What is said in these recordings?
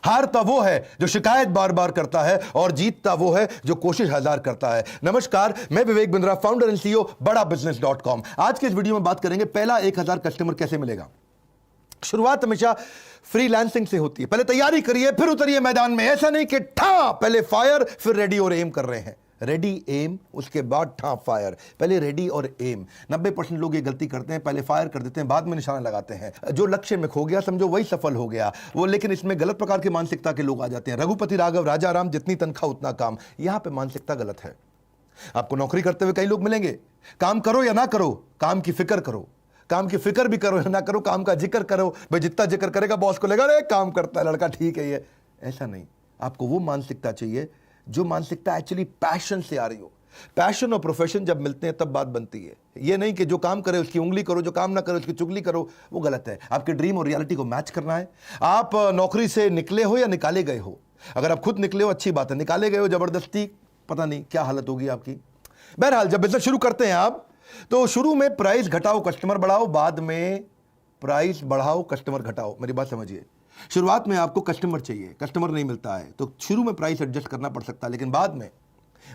हारता वो है जो शिकायत बार बार करता है और जीतता वो है जो कोशिश हजार करता है। नमस्कार, मैं Vivek Bindra, founder and CEO बड़ा बिजनेस.com। आज के इस वीडियो में बात करेंगे पहला 1000 कस्टमर कैसे मिलेगा। शुरुआत हमेशा फ्रीलांसिंग से होती है। पहले तैयारी करिए फिर उतरिए मैदान में। ऐसा नहीं कि ठा पहले फायर फिर रेडी और एम कर रहे हैं। रेडी एम उसके बाद ठा फायर। पहले रेडी और एम। 90% लोग ये गलती करते हैं, पहले फायर कर देते हैं, बाद में निशाना लगाते हैं। जो लक्ष्य में खो गया समझो वही सफल हो गया वो। लेकिन इसमें गलत प्रकार की मानसिकता के लोग आ जाते हैं। रघुपति राघव राजा राम, जितनी तनख्वाह उतना काम। यहां पे मानसिकता गलत है। आपको नौकरी करते हुए कई लोग मिलेंगे, काम करो या ना करो, काम की फिक्र करो। काम की फिक्र भी करो या ना करो, काम का जिक्र करो। भाई जितना जिक्र करेगा बॉस को लगेगा अरे काम करता है लड़का, ठीक है ये। ऐसा नहीं, आपको वो मानसिकता चाहिए जो मानसिकता एक्चुअली पैशन से आ रही हो। पैशन और प्रोफेशन जब मिलते हैं तब बात बनती है। ये नहीं कि जो काम करे उसकी उंगली करो, जो काम ना करे उसकी चुगली करो, वो गलत है। आपके ड्रीम और रियलिटी को मैच करना है। आप नौकरी से निकले हो या निकाले गए हो। अगर आप खुद निकले हो अच्छी बात है, निकाले गए हो जबरदस्ती, पता नहीं क्या हालत होगी आपकी। बहरहाल जब बिजनेस शुरू करते हैं आप, तो शुरू में प्राइस घटाओ कस्टमर बढ़ाओ, बाद में प्राइस बढ़ाओ कस्टमर घटाओ। मेरी बात समझिए। शुरुआत में आपको कस्टमर चाहिए, कस्टमर नहीं मिलता है तो शुरू में प्राइस एडजस्ट करना पड़ सकता है, लेकिन बाद में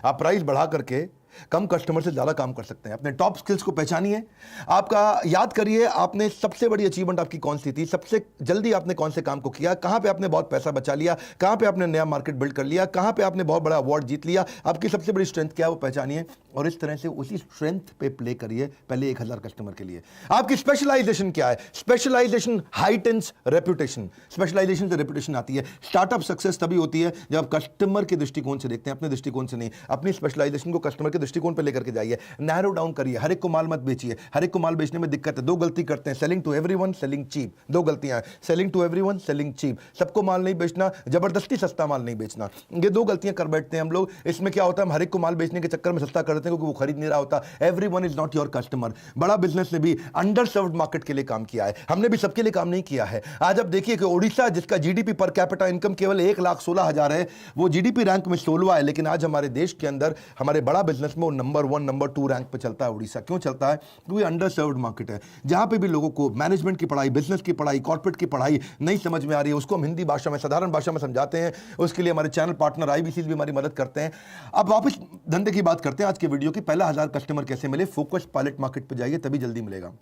आप प्राइस बढ़ा करके कम कस्टमर से ज्यादा काम कर सकते हैं। अपने टॉप स्किल्स को पहचानिए। आपका याद करिए आपने सबसे बड़ी अचीवमेंट आपकी कौन सी थी, सबसे जल्दी आपने कौन से काम को किया, कहां पे आपने बहुत पैसा बचा लिया, कहां पे आपने नया मार्केट बिल्ड कर लिया, कहां पे आपने बहुत बड़ा अवार्ड जीत लिया। आपकी सबसे बड़ी स्ट्रेंथ क्या है वो पहचानिए और इस तरह से उसी स्ट्रेंथ पे प्ले करिए पहले 1000 कस्टमर के लिए। आपकी स्पेशलाइजेशन क्या है? Specialization heightens reputation. स्पेशलाइजेशन से रेपुटेशन आती है। स्टार्टअप सक्सेस तभी होती है जब आप कस्टमर के दृष्टिकोण से देखते हैं, अपने दृष्टिकोण से नहीं। अपनी स्पेशलाइजेशन को कस्टमर के दृष्टिकोण पे लेकर के जाइए। नैरो डाउन करिए। हर एक को माल मत बेचिए। हर एक को माल बेचने में दिक्कत है। दो गलती करते हैं, selling to everyone, selling cheap. दो गलतियां हैं, selling to everyone, selling cheap. सबको माल नहीं बेचना, जबरदस्ती सस्ता माल नहीं बेचना। ये दो गलतियां कर बैठते हैं हम लोग। इसमें क्या होता है, हम हर एक को माल बेचने के चक्कर में सस्ता कर देते हैं क्योंकि वो खरीद नहीं रहा होता। Everyone is not your customer. बड़ा बिजनेस ने भी अंडर सर्व्ड मार्केट के लिए काम किया है। हमने भी सबके लिए काम नहीं किया है। आज आप देखिए कि ओडिशा, जिसका जीडीपी पर कैपिटा इनकम केवल 1,16,000 है, वो जीडीपी रैंक में 16वां है, लेकिन आज हमारे देश के अंदर हमारे बड़ा बिजनेस में वो नंबर 1 नंबर 2 रैंक पे चलता है। उड़ीसा क्यों चलता है? क्योंकि अंडर सर्व्ड मार्केट है। जहां पे भी लोगों को मैनेजमेंट की पढ़ाई, बिजनेस की पढ़ाई, कॉर्पोरेट की पढ़ाई नहीं समझ में आ रही है, उसको हम हिंदी भाषा में, साधारण भाषा में समझाते हैं। उसके लिए हमारे चैनल पार्टनर आईबीसी भी हमारी मदद करते हैं। अब वापस धंधे की बात करते हैं आज के वीडियो की। पहला 1000 कस्टमर कैसे मिले? फोकस पायलट मार्केट पे जाइए, तभी जल्दी मिलेगा।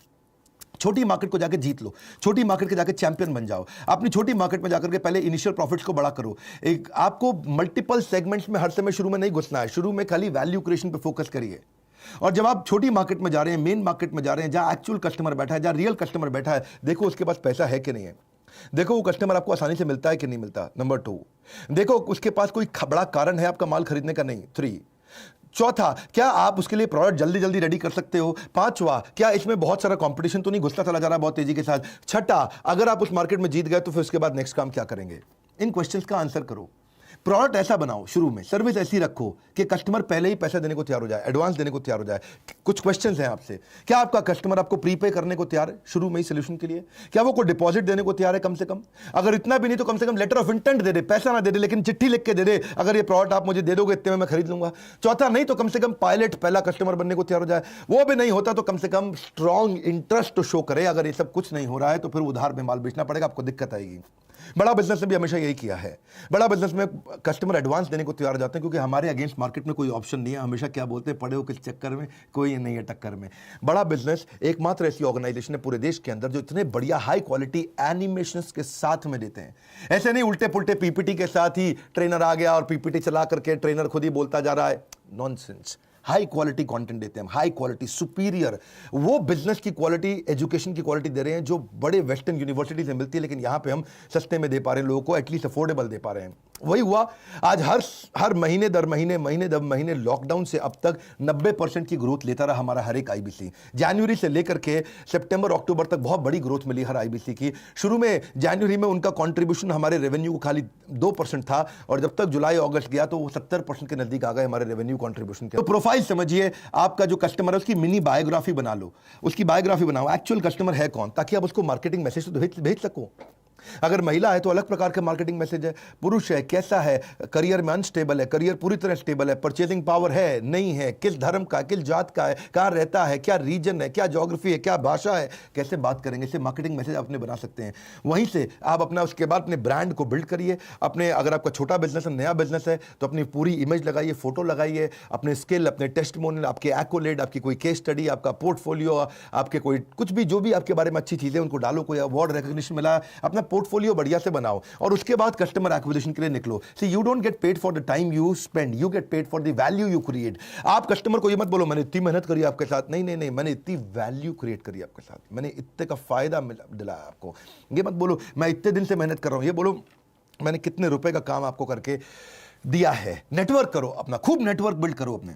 छोटी मार्केट को जाकर जीत लो। छोटी मार्केट के जाकर चैंपियन बन जाओ। अपनी छोटी मार्केट में जाकर के पहले इनिशियल प्रॉफिट्स को बड़ा करो। एक आपको मल्टीपल सेगमेंट्स में हर समय शुरू में नहीं घुसना है। शुरू में खाली वैल्यू क्रिएशन पे फोकस करिए। और जब आप छोटी मार्केट में जा रहे हैं, मेन मार्केट में जा रहे हैं, जहां एक्चुअल कस्टमर बैठा है, जहां रियल कस्टमर बैठा है, देखो उसके पास पैसा है कि नहीं है। देखो वो कस्टमर आपको आसानी से मिलता है कि नहीं मिलता। नंबर 2, देखो उसके पास कोई बड़ा कारण है आपका माल खरीदने का। नहीं। 3, चौथा, क्या आप उसके लिए प्रोडक्ट जल्दी जल्दी रेडी कर सकते हो। 5वां, क्या इसमें बहुत सारा कंपटीशन तो नहीं घुसता चला जा रहा है बहुत तेजी के साथ। 6ठा, अगर आप उस मार्केट में जीत गए तो फिर उसके बाद नेक्स्ट काम क्या करेंगे। इन क्वेश्चंस का आंसर करो। प्रोडक्ट ऐसा बनाओ, शुरू में सर्विस ऐसी रखो कि कस्टमर पहले ही पैसा देने को तैयार हो जाए, एडवांस देने को तैयार हो जाए। कुछ क्वेश्चंस हैं आपसे। क्या आपका कस्टमर आपको प्रीपे करने को तैयार है शुरू में ही सोल्यूशन के लिए? क्या वो कोई डिपॉजिट देने को तैयार है कम से कम? अगर इतना भी नहीं तो कम से कम लेटर ऑफ इंटेंट दे दे। पैसा ना दे दे लेकिन चिट्ठी लिख के दे दे, अगर ये प्रोडक्ट आप मुझे दे दोगे इतने में मैं खरीद लूंगा। चौथा, नहीं तो कम से कम पायलट पहला कस्टमर बनने को तैयार हो जाए। वो भी नहीं होता तो कम से कम स्ट्रॉन्ग इंटरेस्ट तो शो करे। अगर ये सब कुछ नहीं हो रहा है तो फिर उधार में माल बेचना पड़ेगा, आपको दिक्कत आएगी। बड़ा बिजनेस ने भी हमेशा यही किया है। बड़ा बिजनेस में कस्टमर एडवांस देने को तैयार हो जाते हैं क्योंकि हमारे अगेंस्ट मार्केट में कोई ऑप्शन नहीं है। हमेशा क्या बोलते हैं, पड़े हो किस चक्कर में, कोई नहीं है टक्कर में। बड़ा बिजनेस एकमात्र ऐसी ऑर्गेनाइजेशन है पूरे देश के अंदर जो इतने बढ़िया हाई क्वालिटी एनिमेशंस के साथ में देते हैं। ऐसे नहीं उल्टे पुल्टे पीपीटी के साथ ही ट्रेनर आ गया और पीपीटी चला करके ट्रेनर खुद ही बोलता जा रहा है। नॉनसेंस। हाई क्वालिटी कंटेंट देते हैं, हाई क्वालिटी, सुपीरियर। वो बिजनेस की क्वालिटी, एजुकेशन की क्वालिटी दे रहे हैं जो बड़े वेस्टर्न यूनिवर्सिटी से मिलती है, लेकिन यहां पे हम सस्ते में दे पा रहे हैं लोगों को, एटलीस्ट अफोर्डेबल दे पा रहे हैं। वही हुआ आज हर महीने दर महीने लॉकडाउन से अब तक 90% की ग्रोथ लेता रहा हमारा हर एक आईबीसी। जनवरी से लेकर के सितंबर अक्टूबर तक बहुत बड़ी ग्रोथ मिली हर आईबीसी की। शुरू में जनवरी में उनका कंट्रीब्यूशन हमारे रेवेन्यू को खाली 2% था और जब तक जुलाई अगस्त गया तो वो 70% के नजदीक आ गए हमारे रेवेन्यू कंट्रीब्यूशन के। तो प्रोफाइल समझिए, आपका जो कस्टमर है उसकी मिनी बायोग्राफी बना लो। उसकी बायोग्राफी बनाओ, एक्चुअल कस्टमर है कौन, ताकि आप उसको मार्केटिंग मैसेज तो भेज सको। अगर महिला है तो अलग प्रकार के मार्केटिंग मैसेज है, पुरुष है कैसा है, करियर में अनस्टेबल है, करियर पूरी तरह स्टेबल है, परचेजिंग पावर है नहीं है, किस धर्म का, किस जात का है, कहाँ रहता है, क्या रीजन है, क्या ज्योग्राफी है, क्या भाषा है, कैसे बात करेंगे, इससे मार्केटिंग मैसेज अपने बना सकते हैं। वहीं से आप अपना उसके बाद अपने ब्रांड को बिल्ड करिए। अपने अगर आपका छोटा बिजनेस है, नया बिजनेस है, तो अपनी पूरी इमेज लगाइए, फोटो लगाइए, अपने स्किल, अपने टेस्टिमोनियल, आपके एक्कोलेड, आपकी कोई केस स्टडी, आपका पोर्टफोलियो, आपके कोई कुछ भी जो भी आपके बारे में अच्छी चीजें उनको डालो, कोई अवार्ड रिकॉग्निशन मिला, अपना पोर्टफोलियो बढ़िया से बनाओ और उसके बाद कस्टमर एक्विजिशन के लिए निकलो। See you don't get paid for the time you spend, you get paid for the value you create. आप कस्टमर को ये मत बोलो मैंने इतनी मेहनत करी आपके साथ, नहीं नहीं नहीं, मैंने इतनी वैल्यू क्रिएट करी आपके साथ, मैंने इतने का फायदा दिलाया आपको। ये मत बोलो मैं इतने दिन से मेहनत कर रहा हूं, ये बोलो मैंने कितने रुपए का काम आपको करके दिया है। नेटवर्क करो अपना, खूब नेटवर्क बिल्ड करो अपने।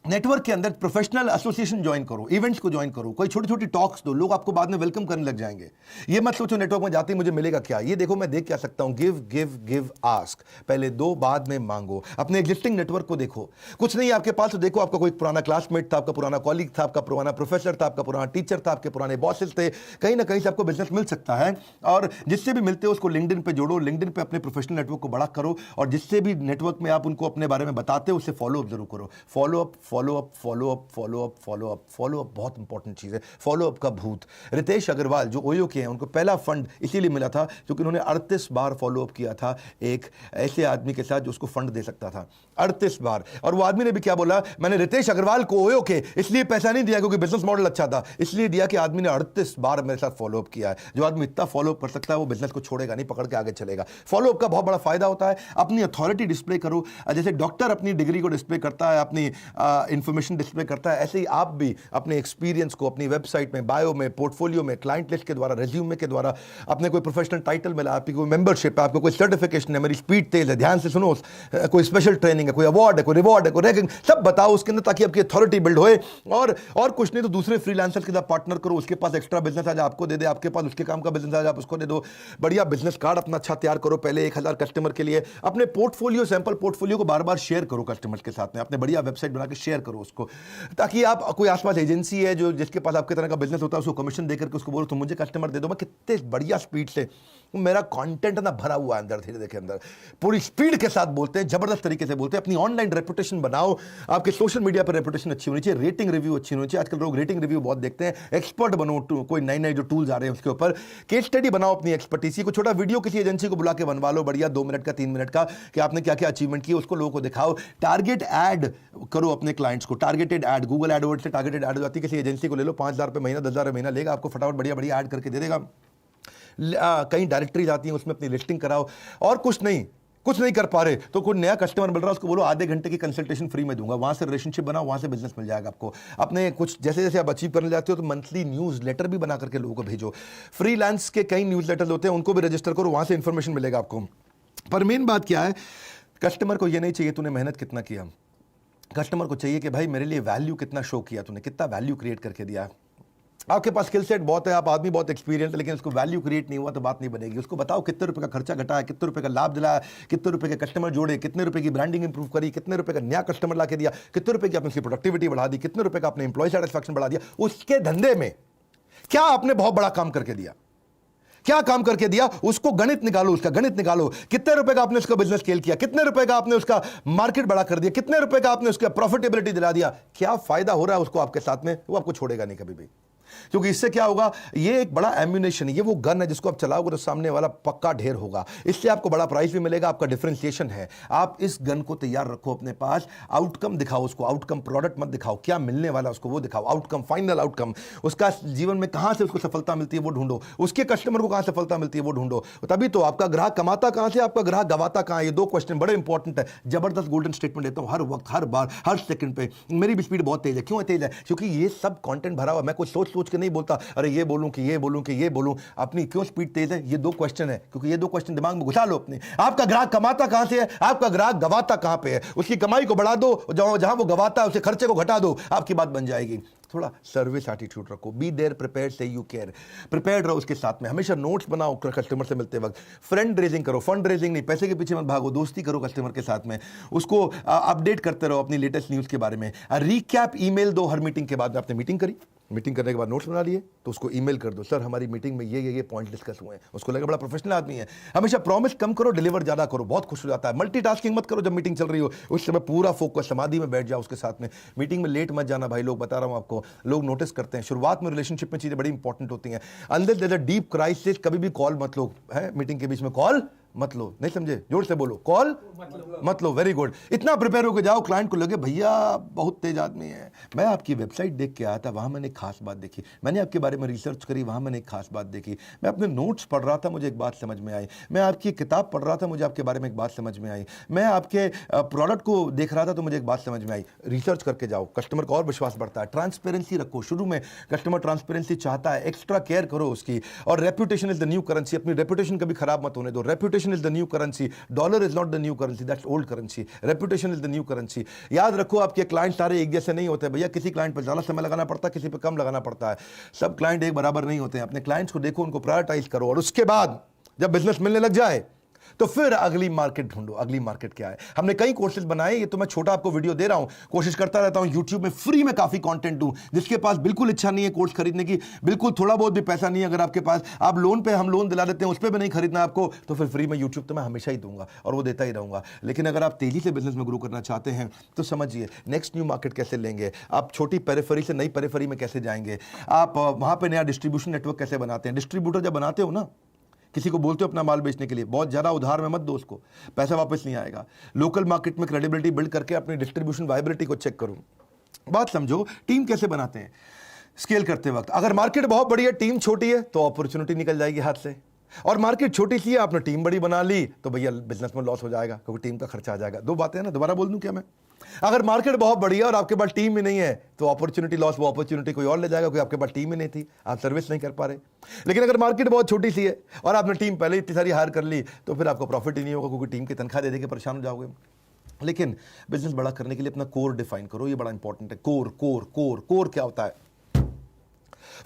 नेटवर्क के अंदर प्रोफेशनल एसोसिएशन ज्वाइन करो, इवेंट्स को ज्वाइन करो, कोई छोटी छोटी टॉक्स दो, लोग आपको बाद में वेलकम करने लग जाएंगे। ये मत सोचो नेटवर्क में जाते ही मुझे मिलेगा क्या, ये देखो मैं देख क्या सकता हूं, गिव गिव गिव आस्क, पहले दो बाद में मांगो। अपने एग्जिस्टिंग नेटवर्क को देखो, कुछ नहीं आपके पास तो देखो आपका कोई पुराना क्लासमेट था, आपका पुराना कॉलीग था, आपका पुराना प्रोफेसर था, आपका पुराना टीचर था, आपके पुराने बॉसेस थे, कहीं ना कहीं से आपको बिजनेस मिल सकता है। और जिससे भी मिलते हो उसको लिंक्डइन पे जोड़ो, लिंक्डइन पे अपने प्रोफेशनल नेटवर्क को बड़ा करो, और जिससे भी नेटवर्क में आप उनको अपने बारे में बताते हो उससे फॉलो अप जरूर करो। Follow up follow up follow up follow up follow up follow up बहुत इंपॉर्टेंट चीज है। फॉलो अप का भूत। रितेश अग्रवाल जो ओयो के हैं, उनको पहला फंड इसीलिए मिला था क्योंकि उन्होंने 38 बार फॉलो अप किया था एक ऐसे आदमी के साथ जो उसको फंड दे सकता था, 38 बार। और वो आदमी ने भी क्या बोला, मैंने रितेश अग्रवाल को ओयो के इसलिए पैसा नहीं दिया क्योंकि बिजनेस मॉडल अच्छा था, इसलिए दिया कि आदमी ने 38 बार मेरे साथ फॉलो अप किया है। जो आदमी इतना फॉलो अप कर सकता है वो बिजनेस को छोड़ेगा नहीं, पकड़ के आगे चलेगा। फॉलो अप का बहुत बड़ा फायदा होता है। अपनी अथॉरिटी डिस्प्ले करो, जैसे डॉक्टर अपनी डिग्री को डिस्प्ले करता है, अपनी इंफॉर्मेशन डिस्प्ले करता है, ऐसे ही आप भी अपने एक्सपीरियंस को अपनी वेबसाइट में, बायो में, पोर्टफोलियो में, क्लाइंट लिस्ट के द्वारा, रेज्यूमे के द्वारा, अपने कोई प्रोफेशनल टाइटल मिला, आपकी कोई मेंबरशिप है, आपको कोई सर्टिफिकेशन है, मेरी स्पीड तेज है, ध्यान से सुनो, कोई स्पेशल ट्रेनिंग है, कोई अवार्ड है, कोई रिवॉर्ड है, कोई रैंकिंग, सब बताओ उसके अंदर ताकि आपकी अथॉरिटी बिल्ड होए। और कुछ नहीं तो दूसरे फ्रीलांसर के साथ पार्टनर करो, उसके पास एक्स्ट्रा बिजनेस आज आपको दे दे, आपके पास उसके काम का बिजनेस आज आप उसको दे दो। बढ़िया बिजनेस कार्ड अपना अच्छा तैयार करो पहले 1000 कस्टमर के लिए। अपने पोर्टफोलियो, सैंपल पोर्टफोलियो को बार बार शेयर करो कस्टमर्स के साथ में, अपने बढ़िया वेबसाइट बना के शेयर करो उसको, ताकि आप कोई आसपास एजेंसी है जो जिसके पास आपके तरह का बिजनेस होता है उसको कमीशन देकर के उसको बोलो तुम मुझे कस्टमर दे दो। मैं कितने बढ़िया स्पीड से, मेरा कंटेंट ना भरा हुआ है अंदर, धीरे के अंदर पूरी स्पीड के साथ बोलते हैं, जबरदस्त तरीके से बोलते हैं। अपनी ऑनलाइन रेपुटेशन बनाओ, आपके सोशल मीडिया पर रेपुटेशन अच्छी होनी चाहिए, रेटिंग रिव्यू अच्छी होनी चाहिए। आजकल लोग रेटिंग रिव्यू बहुत देखते हैं। एक्सपर्ट बनो, कोई नए नए जो टूल्स आ रहे हैं उसके ऊपर केस स्टडी बनाओ, अपनी एक्सपर्टीसी को छोटा वीडियो किसी एजेंसी को बुला के बनवा लो, बढ़िया 2 मिनट का 3 मिनट का, कि आपने क्या क्या अचीवमेंट किया उसको लोगों को दिखाओ। टारगेट ऐड करो अपने क्लाइंट्स को, टारगेटेड ऐड, गूगल एडवर्ड से टारगेटेड ऐड हो जाती है। किसी एजेंसी को ले लो, 5000 रुपये महीना, 10,000 रुपये महीना लेगा, आपको फटाफट बढ़िया बढ़िया ऐड करके दे देगा। कहीं डायरेक्टरीज आती हैं उसमें अपनी लिस्टिंग कराओ। और कुछ नहीं कर पा रहे तो कोई नया कस्टमर मिल रहा है उसको बोलो आधे घंटे की कंसल्टेशन फ्री में दूंगा, वहां से रिलेशनशिप बनाओ, वहां से बिजनेस मिल जाएगा आपको। अपने कुछ जैसे जैसे आप अचीव करने जाते हो तो मंथली न्यूज लेटर भी बना करके लोगों को भेजो। फ्रीलांस के कई न्यूज लेटर होते हैं, उनको भी रजिस्टर करो, वहां से इंफॉर्मेशन मिलेगा आपको। पर मेन बात क्या है, कस्टमर को यह नहीं चाहिए तूने मेहनत कितना किया, कस्टमर को चाहिए कि भाई मेरे लिए वैल्यू कितना शो किया तूने, कितना वैल्यू क्रिएट करके दिया। आपके पास स्किल सेट बहुत है, आप आदमी बहुत एक्सपीरियंस है, लेकिन उसको वैल्यू क्रिएट नहीं हुआ तो बात नहीं बनेगी। उसको बताओ कितने रुपए का खर्चा घटाया, कितने रुपए का लाभ दिलाया, कितने रुपए के कस्टमर जोड़े, कितने रुपए की ब्रांडिंग इंप्रूव करी, कितने रुपए का नया कस्टमर ला के दिया, कितने रुपए की आपने उसकी प्रोडक्टिविटी बढ़ा दी, कितने रुपए का आपने एम्प्लॉय सेटिस्फैक्शन बढ़ा दिया। उसके धंधे में क्या आपने बहुत बड़ा काम करके दिया, क्या काम करके दिया, उसको गणित निकालो, उसका गणित निकालो। कितने रुपए का आपने उसका बिजनेस स्केल किया, कितने रुपए का आपने उसका मार्केट बड़ा कर दिया, कितने रुपए का आपने उसका प्रॉफिटेबिलिटी दिला दिया, क्या फायदा हो रहा है उसको आपके साथ में, वो आपको छोड़ेगा नहीं कभी भी। क्योंकि इससे क्या होगा, ये एक बड़ा एम्यूनेशन है, ये वो गन है जिसको आप चलाओगे तो सामने वाला पक्का ढेर होगा। इससे आपको बड़ा प्राइस भी मिलेगा, आपका डिफरेंशिएशन है। आप इस गन को तैयार रखो अपने पास, आउटकम दिखाओ उसको, आउटकम प्रोडक्ट मत दिखाओ, क्या मिलने वाला उसको वो दिखाओ, आउटकम, फाइनल आउटकम, उसका जीवन में कहां से उसको सफलता मिलती है वो ढूंढो, उसके कस्टमर को कहां सफलता मिलती है वो ढूंढो। तभी तो आपका ग्राहक कमाता कहां से, आपका ग्राहक गवाता कहां है। ये 2 क्वेश्चन बड़े इंपॉर्टेंट है। जबरदस्त गोल्डन स्टेटमेंट देता हूं हर वक्त, हर बार, हर सेकंड पे। मेरी भी स्पीड बहुत तेज है। क्यों तेज है? क्योंकि ये सब कंटेंट भरा हुआ, मैं कुछ सोच के नहीं बोलता अरे ये बोलूं कि ये बोलूं कि ये बोलूं। अपनी क्यों स्पीड तेज है? ये 2 क्वेश्चन है, क्योंकि ये 2 क्वेश्चन दिमाग में घुसा लो अपने। आपका ग्राहक कमाता कहां से है, आपका ग्राहक गवाता कहां पे है। उसकी कमाई को बढ़ा दो, जहां वो गवाता है उसे खर्चे को घटा दो, आपकी बात बन जाएगी। थोड़ा सर्विस एटीट्यूड रखो, बी देयर प्रिपेयर्ड से यू केयर, प्रिपेयर्ड रहो उसके साथ में। हमेशा नोट्स बनाओ कस्टमर से मिलते वक्त, फ्रेंड रेजिंग करो, फंड रेजिंग नहीं, पैसे के पीछे मत भागो, दोस्ती करो कस्टमर के साथ में, उसको अपडेट करते रहो अपनी लेटेस्ट न्यूज़ के बारे में। रिकैप ईमेल दो हर मीटिंग के बाद में, आपने मीटिंग करी, मीटिंग करने के बाद नोट्स बना लिए तो उसको ईमेल कर दो, सर हमारी मीटिंग में ये पॉइंट डिस्कस हुए हैं। उसको लगे बड़ा प्रोफेशनल आदमी है। हमेशा प्रॉमिस कम करो, डिलीवर ज़्यादा करो, बहुत खुश हो जाता है। मल्टीटास्किंग मत करो, जब मीटिंग चल रही हो उस समय पूरा फोकस समाधि में बैठ जाओ उसके साथ में। मीटिंग में लेट मत जाना भाई लोग, बता रहा हूँ आपको, लोग नोटिस करते हैं। शुरुआत में रिलेशनशिप में चीज़ें बड़ी इंपॉर्टेंट होती हैं। अंदर देयर अ डीप क्राइसिस, कभी भी कॉल मत लो है, मीटिंग के बीच में कॉल मत लो। नहीं समझे, जोर से बोलो, कॉल मत लो। Very good. इतना प्रिपेयर होकर जाओ, क्लाइंट को लगे भैया बहुत तेज आदमी है, मैं आपकी वेबसाइट देख के आया था, वहां मैंने एक खास बात देखी, मैंने आपके बारे में रिसर्च करी, वहां मैंने एक खास बात देखी, मैं अपने नोट्स पढ़ रहा था, मुझे एक बात समझ में आई, मैं आपकी किताब पढ़ रहा था, मुझे आपके बारे में एक बात समझ में आई, मैं आपके प्रोडक्ट को देख रहा था तो मुझे एक बात समझ में आई। रिसर्च करके जाओ, कस्टमर का और विश्वास बढ़ता है। ट्रांसपेरेंसी रखो, शुरू में कस्टमर ट्रांसपेरेंसी चाहता है, एक्स्ट्रा केयर करो उसकी। और reputation is the new currency, अपनी रेपुटेशन कभी खराब मत होने दो। Reputation is the new currency, dollar is not the new currency, that's old currency. Reputation is the new currency. याद रखो आपके क्लाइंट सारे एक जैसे नहीं होते भैया, किसी क्लाइंट पर ज्यादा समय लगाना पड़ता है, किसी पर कम लगाना पड़ता है। सब क्लाइंट एक बराबर नहीं होते हैं। अपने क्लाइंट्स को देखो, उनको प्रायोरिटाइज करो, और उसके बाद जब बिजनेस मिलने लग जाए तो फिर अगली मार्केट ढूंढो। अगली मार्केट क्या है? हमने कई कोर्सेज बनाए, ये तो मैं छोटा आपको वीडियो दे रहा हूं, कोशिश करता रहता हूं यूट्यूब में फ्री में काफी कंटेंट दूं। जिसके पास बिल्कुल इच्छा नहीं है कोर्स खरीदने की, बिल्कुल थोड़ा बहुत भी पैसा नहीं है अगर आपके पास, आप लोन पे, हम लोन दिला देते हैं, उस पर भी नहीं खरीदना आपको, तो फिर फ्री में यूट्यूब तो मैं हमेशा ही दूंगा और वो देता ही रहूंगा। लेकिन अगर आप तेजी से बिजनेस में ग्रो करना चाहते हैं तो समझिए नेक्स्ट न्यू मार्केट कैसे लेंगे, आप छोटी पेरिफेरी से नई पेरिफेरी में कैसे जाएंगे, आप वहां पर नया डिस्ट्रीब्यूशन नेटवर्क कैसे बनाते हैं। डिस्ट्रीब्यूटर जब बनाते हो ना, किसी को बोलते हो अपना माल बेचने के लिए, बहुत ज़्यादा उधार में मत दो उसको, पैसा वापस नहीं आएगा। लोकल मार्केट में क्रेडिबिलिटी बिल्ड करके अपनी डिस्ट्रीब्यूशन वाइबिलिटी को चेक करो। बात समझो, टीम कैसे बनाते हैं स्केल करते वक्त। अगर मार्केट बहुत बड़ी है, टीम छोटी है, तो अपॉर्चुनिटी निकल जाएगी हाथ से। और मार्केट छोटी सी है, आपने टीम बड़ी बना ली तो भैया बिजनेस में लॉस हो जाएगा, क्योंकि टीम का खर्चा आ जाएगा। दो बातें हैं ना, दोबारा बोल दूं क्या मैं? अगर मार्केट बहुत बड़ी है और आपके पास टीम ही नहीं है तो अपॉर्चुनिटी लॉस, वो अपॉर्चुनिटी कोई और ले जाएगा, क्योंकि आपके पास टीम ही नहीं थी, आप सर्विस नहीं कर पा रहे। लेकिन अगर मार्केट बहुत छोटी सी है और आपने टीम पहले इतनी सारी हायर कर ली तो फिर आपको प्रॉफिट ही नहीं होगा, क्योंकि टीम की तनख्वाह दे के परेशान हो जाओगे। लेकिन बिजनेस बड़ा करने के लिए अपना कोर डिफाइन करो, ये बड़ा इंपॉर्टेंट है। कोर कोर कोर कोर क्या होता है?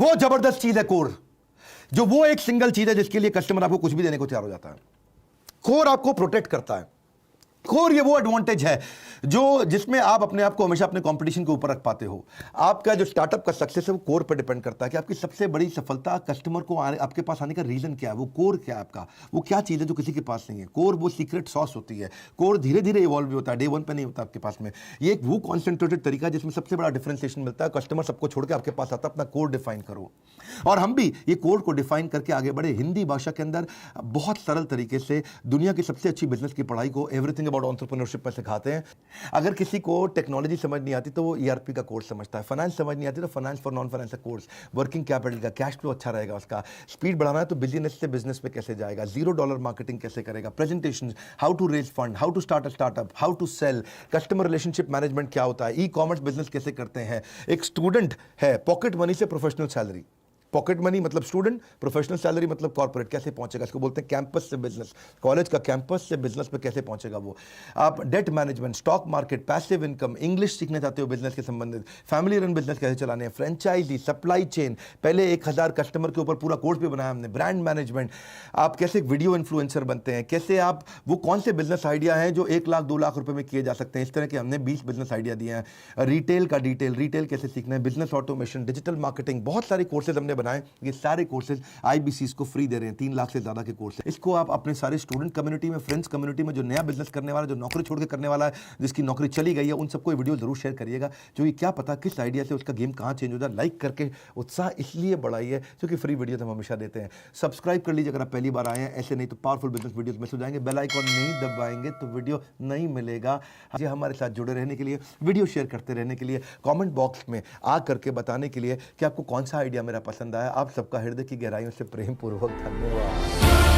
वो जबरदस्त चीज है कोर, जो वो एक सिंगल चीज है जिसके लिए कस्टमर आपको कुछ भी देने को तैयार हो जाता है। कोर आपको प्रोटेक्ट करता है। कोर ये वो एडवांटेज है जो जिसमें आप अपने आप को हमेशा अपने कंपटीशन के ऊपर रख पाते हो। आपका जो स्टार्टअप का सक्सेस है वो कोर पर डिपेंड करता है कि आपकी सबसे बड़ी सफलता, कस्टमर को आपके पास आने का रीजन क्या है, वो कोर क्या है आपका, वो क्या चीज़ है जो किसी के पास नहीं है। कोर वो सीक्रेट सॉस होती है। कोर धीरे धीरे इवॉल्व भी होता है, डे वन पे नहीं होता आपके पास में। ये एक वो कॉन्सेंट्रेटेड तरीका है जिसमें सबसे बड़ा डिफरेंशिएशन मिलता है। कस्टमर सबको छोड़ के आपके पास आता है, अपना कोर डिफाइन करो। और हम भी ये कोर को डिफाइन करके आगे बढ़े। हिंदी भाषा के अंदर बहुत सरल तरीके से दुनिया की सबसे अच्छी बिजनेस की पढ़ाई को एवरीथिंग अबाउट एंटरप्रेन्योरशिप सिखाते हैं। अगर किसी को टेक्नोलॉजी समझ नहीं आती तो वो ईआरपी का कोर्स समझता है, फाइनेंस समझ नहीं आती तो फाइनेंस फॉर नॉन फाइनेंस का कोर्स, वर्किंग कैपिटल का, कैश फ्लो अच्छा रहेगा उसका, स्पीड बढ़ाना है तो बिजनेस से बिजनेस पे कैसे जाएगा, $0 मार्केटिंग कैसे करेगा, presentation, how to raise fund, how to start a startup, how to sell, customer relationship management क्या होता है, ई कॉमर्स बिजनेस कैसे करते हैं। एक स्टूडेंट है, पॉकेट मनी से प्रोफेशनल सैलरी, पॉकेट मनी मतलब स्टूडेंट, प्रोफेशनल सैलरी मतलब कॉर्पोरेट, कैसे पहुंचेगा, इसको बोलते हैं कैंपस से बिजनेस। कॉलेज का कैंपस से बिजनेस पे कैसे पहुंचेगा वो। आप debt management, stock market, passive income, English सीखना चाहते हो बिजनेस के संबंधित, फैमिली रन बिजनेस कैसे चलाने हैं, फ्रेंचाइजी, सप्लाई चेन, पहले 1000 कस्टमर के ऊपर पूरा कोर्स भी बनाया हमने, ब्रांड मैनेजमेंट, आप कैसे वीडियो इन्फ्लुएंसर बनते हैं, कैसे आप वो कौन से बिजनेस आइडिया हैं जो 1 लाख 2 लाख रुपए में किए जा सकते हैं। इस तरह के हमने 20 बिजनेस आइडिया दिए हैं। रिटेल का डिटेल, रिटेल कैसे सीखना है, बिजनेस ऑटोमेशन, डिजिटल मार्केटिंग, बहुत सारे कोर्सेज हमने बनाए। ये सारे कोर्सेज आईबीसी को फ्री दे रहे हैं, 3 लाख से ज्यादा के कोर्स। इसको आप अपने सारे स्टूडेंट कम्युनिटी में, फ्रेंड्स कम्युनिटी में, जो नया बिजनेस करने वाला, जो नौकरी छोड़ के करने वाला है, जिसकी नौकरी चली गई है, उन सबको ये वीडियो जरूर शेयर करिएगा, क्योंकि क्या पता किस आइडिया से उसका गेम कहां चेंज हो जाए। लाइक करके उत्साह इसलिए बढ़ाइए क्योंकि फ्री वीडियो हम हमेशा देते हैं। सब्सक्राइब कर लीजिए अगर आप पहली बार आए हैं, ऐसे नहीं तो पावरफुल बिजनेस वीडियोस मिस हो जाएंगे। बेल आइकॉन नहीं दबाएंगे तो वीडियो नहीं मिलेगा। जी, हमारे साथ जुड़े रहने के लिए, वीडियो शेयर करते रहने के लिए, कमेंट बॉक्स में आ करके बताने के लिए कि आपको कौन सा आइडिया मेरा पसंद आया। आप सबका हृदय की गहराइयों से प्रेम पूर्वक धन्यवाद।